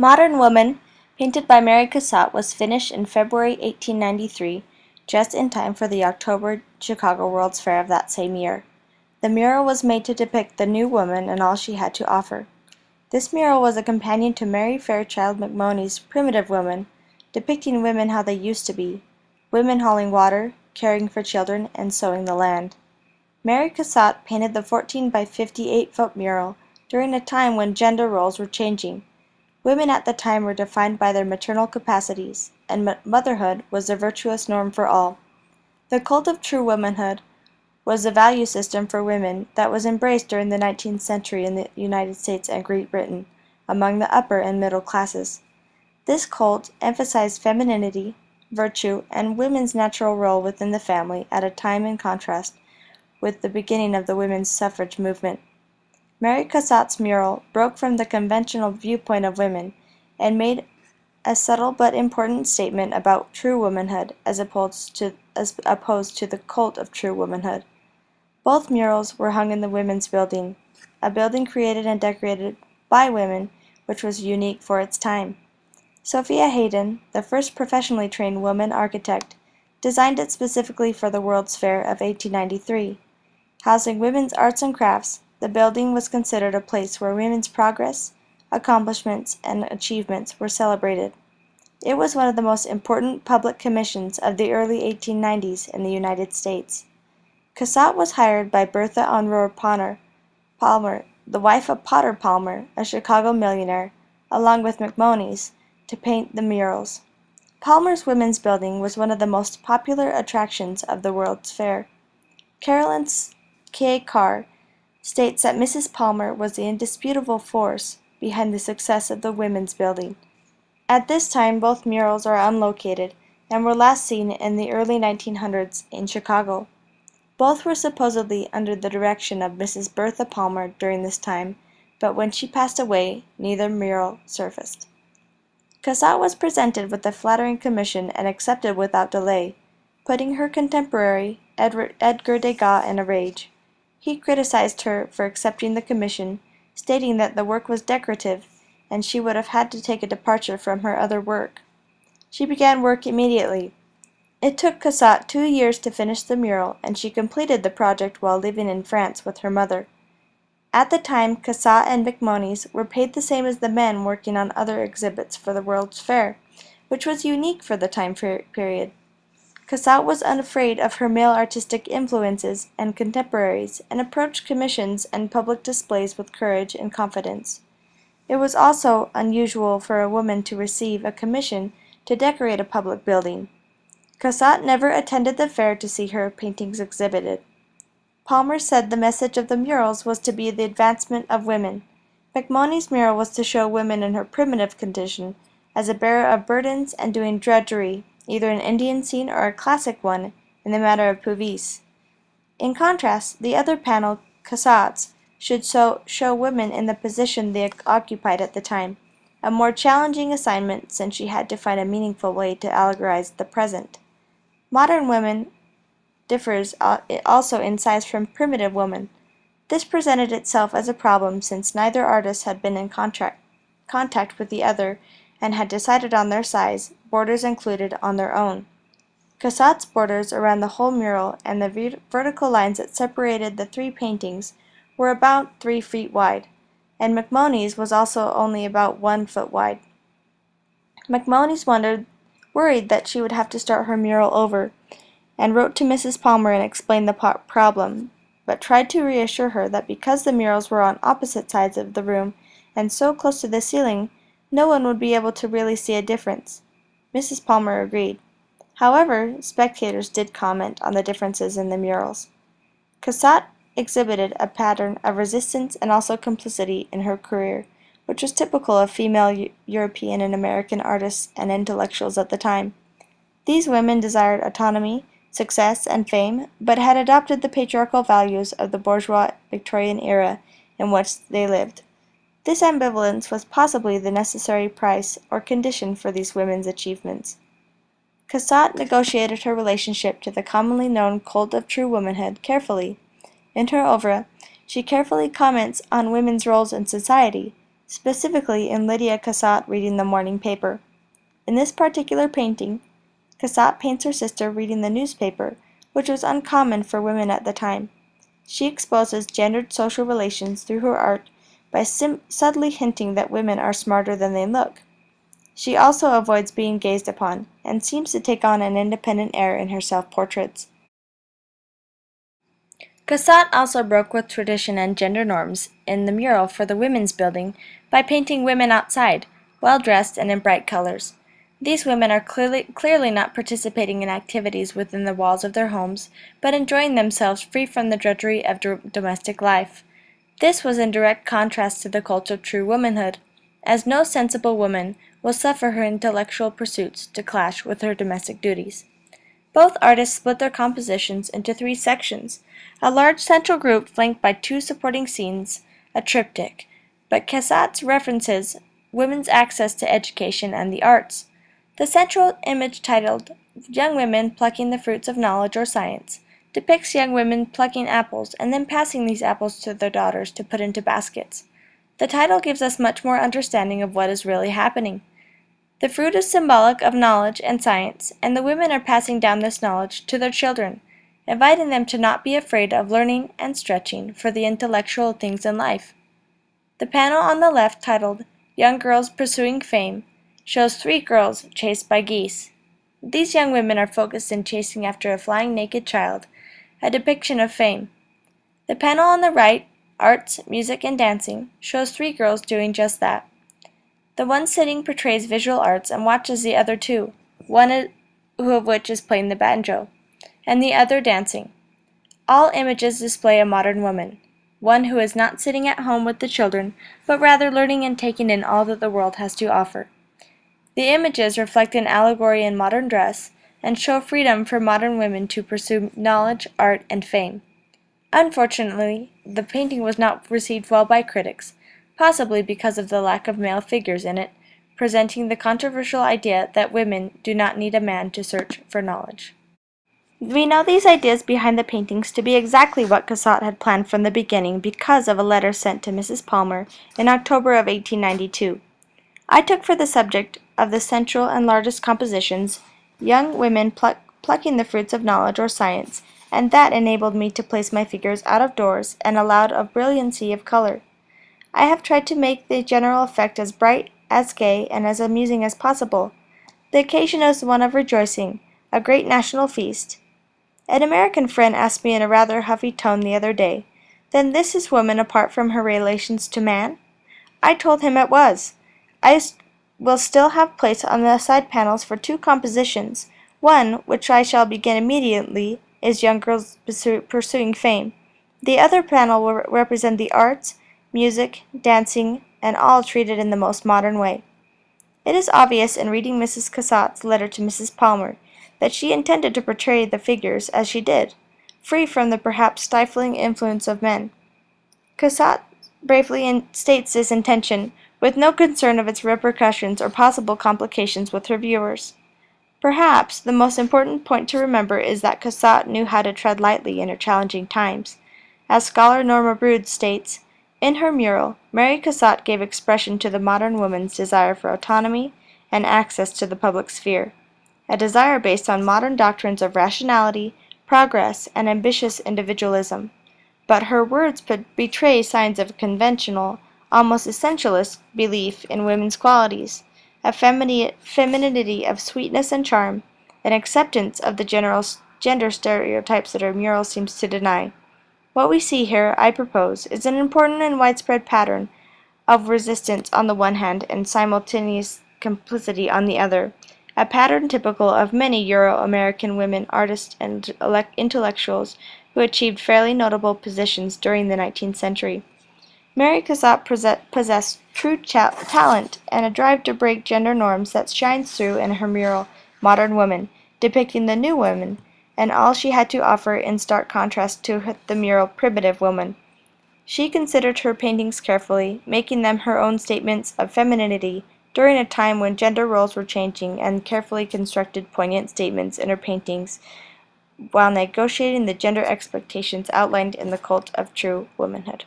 Modern Woman, painted by Mary Cassatt, was finished in February 1893, just in time for the October Chicago World's Fair of that same year. The mural was made to depict the new woman and all she had to offer. This mural was a companion to Mary Fairchild MacMonnies' Primitive Woman, depicting women how they used to be, women hauling water, caring for children, and sowing the land. Mary Cassatt painted the 14 by 58-foot mural during a time when gender roles were changing. Women at the time were defined by their maternal capacities, and motherhood was the virtuous norm for all. The cult of true womanhood was a value system for women that was embraced during the 19th century in the United States and Great Britain among the upper and middle classes. This cult emphasized femininity, virtue, and women's natural role within the family at a time in contrast with the beginning of the women's suffrage movement. Mary Cassatt's mural broke from the conventional viewpoint of women and made a subtle but important statement about true womanhood as opposed to the cult of true womanhood. Both murals were hung in the Women's Building, a building created and decorated by women which was unique for its time. Sophia Hayden, the first professionally trained woman architect, designed it specifically for the World's Fair of 1893. Housing women's arts and crafts, the building was considered a place where women's progress, accomplishments, and achievements were celebrated. It was one of the most important public commissions of the early 1890s in the United States. Cassatt was hired by Bertha Aurora Palmer, the wife of Potter Palmer, a Chicago millionaire, along with MacMonnies, to paint the murals. Palmer's Women's Building was one of the most popular attractions of the World's Fair. Carolyn K. Carr states that Mrs. Palmer was the indisputable force behind the success of the Women's Building. At this time, both murals are unlocated and were last seen in the early 1900s in Chicago. Both were supposedly under the direction of Mrs. Bertha Palmer during this time, but when she passed away, neither mural surfaced. Cassatt was presented with a flattering commission and accepted without delay, putting her contemporary, Edgar Degas, in a rage. He criticized her for accepting the commission, stating that the work was decorative and she would have had to take a departure from her other work. She began work immediately. It took Cassatt 2 years to finish the mural, and she completed the project while living in France with her mother. At the time, Cassatt and MacMonnies were paid the same as the men working on other exhibits for the World's Fair, which was unique for the time period. Cassatt was unafraid of her male artistic influences and contemporaries and approached commissions and public displays with courage and confidence. It was also unusual for a woman to receive a commission to decorate a public building. Cassatt never attended the fair to see her paintings exhibited. Palmer said the message of the murals was to be the advancement of women. MacMonnies' mural was to show women in her primitive condition as a bearer of burdens and doing drudgery, either an Indian scene or a classic one in the matter of Puvis. In contrast, the other panel, Cassatt's, should show women in the position they occupied at the time, a more challenging assignment since she had to find a meaningful way to allegorize the present. Modern Woman differs also in size from Primitive Woman. This presented itself as a problem since neither artist had been in contact with the other and had decided on their size, borders included, on their own. Cassatt's borders around the whole mural and the vertical lines that separated the three paintings were about 3 feet wide, and MacMonnies was also only about 1 foot wide. MacMonnies worried that she would have to start her mural over, and wrote to Mrs. Palmer and explained the problem, but tried to reassure her that because the murals were on opposite sides of the room and so close to the ceiling, no one would be able to really see a difference. Mrs. Palmer agreed. However, spectators did comment on the differences in the murals. Cassatt exhibited a pattern of resistance and also complicity in her career, which was typical of female European and American artists and intellectuals at the time. These women desired autonomy, success, and fame, but had adopted the patriarchal values of the bourgeois Victorian era in which they lived. This ambivalence was possibly the necessary price or condition for these women's achievements. Cassatt negotiated her relationship to the commonly known cult of true womanhood carefully. In her oeuvre, she carefully comments on women's roles in society, specifically in Lydia Cassatt reading the morning paper. In this particular painting, Cassatt paints her sister reading the newspaper, which was uncommon for women at the time. She exposes gendered social relations through her art by subtly hinting that women are smarter than they look. She also avoids being gazed upon, and seems to take on an independent air in her self-portraits. Cassatt also broke with tradition and gender norms in the mural for the women's building by painting women outside, well-dressed and in bright colors. These women are clearly not participating in activities within the walls of their homes, but enjoying themselves free from the drudgery of domestic life. This was in direct contrast to the cult of true womanhood, as no sensible woman will suffer her intellectual pursuits to clash with her domestic duties. Both artists split their compositions into three sections, a large central group flanked by two supporting scenes, a triptych, but Cassatt's references women's access to education and the arts. The central image, titled Young Women Plucking the Fruits of Knowledge or Science, depicts young women plucking apples and then passing these apples to their daughters to put into baskets. The title gives us much more understanding of what is really happening. The fruit is symbolic of knowledge and science, and the women are passing down this knowledge to their children, inviting them to not be afraid of learning and stretching for the intellectual things in life. The panel on the left, titled Young Girls Pursuing Fame, shows three girls chased by geese. These young women are focused in chasing after a flying naked child, a depiction of fame. The panel on the right, Arts, Music, and Dancing, shows three girls doing just that. The one sitting portrays visual arts and watches the other two, one of which is playing the banjo, and the other dancing. All images display a modern woman, one who is not sitting at home with the children, but rather learning and taking in all that the world has to offer. The images reflect an allegory in modern dress, and show freedom for modern women to pursue knowledge, art, and fame. Unfortunately, the painting was not received well by critics, possibly because of the lack of male figures in it, presenting the controversial idea that women do not need a man to search for knowledge. We know these ideas behind the paintings to be exactly what Cassatt had planned from the beginning because of a letter sent to Mrs. Palmer in October of 1892. I took for the subject of the central and largest compositions young women plucking the fruits of knowledge or science, and that enabled me to place my figures out of doors and allowed a brilliancy of color. I have tried to make the general effect as bright, as gay, and as amusing as possible. The occasion is one of rejoicing, a great national feast. An American friend asked me in a rather huffy tone the other day, "Then this is woman apart from her relations to man?" I told him it was. I will still have place on the side panels for two compositions. One, which I shall begin immediately, is Young Girls Pursuing Fame. The other panel will represent the arts, music, dancing, and all treated in the most modern way. It is obvious in reading Mrs. Cassatt's letter to Mrs. Palmer that she intended to portray the figures as she did, free from the perhaps stifling influence of men. Cassatt bravely states this intention, with no concern of its repercussions or possible complications with her viewers. Perhaps the most important point to remember is that Cassatt knew how to tread lightly in her challenging times. As scholar Norma Brood states, in her mural, Mary Cassatt gave expression to the modern woman's desire for autonomy and access to the public sphere, a desire based on modern doctrines of rationality, progress, and ambitious individualism. But her words betray signs of conventional, almost essentialist belief in women's qualities, a femininity of sweetness and charm, an acceptance of the general gender stereotypes that her mural seems to deny. What we see here, I propose, is an important and widespread pattern of resistance on the one hand and simultaneous complicity on the other, a pattern typical of many Euro-American women artists and intellectuals who achieved fairly notable positions during the 19th century. Mary Cassatt possessed true talent and a drive to break gender norms that shines through in her mural, Modern Woman, depicting the new woman, and all she had to offer in stark contrast to the mural Primitive Woman. She considered her paintings carefully, making them her own statements of femininity during a time when gender roles were changing, and carefully constructed poignant statements in her paintings while negotiating the gender expectations outlined in the cult of true womanhood.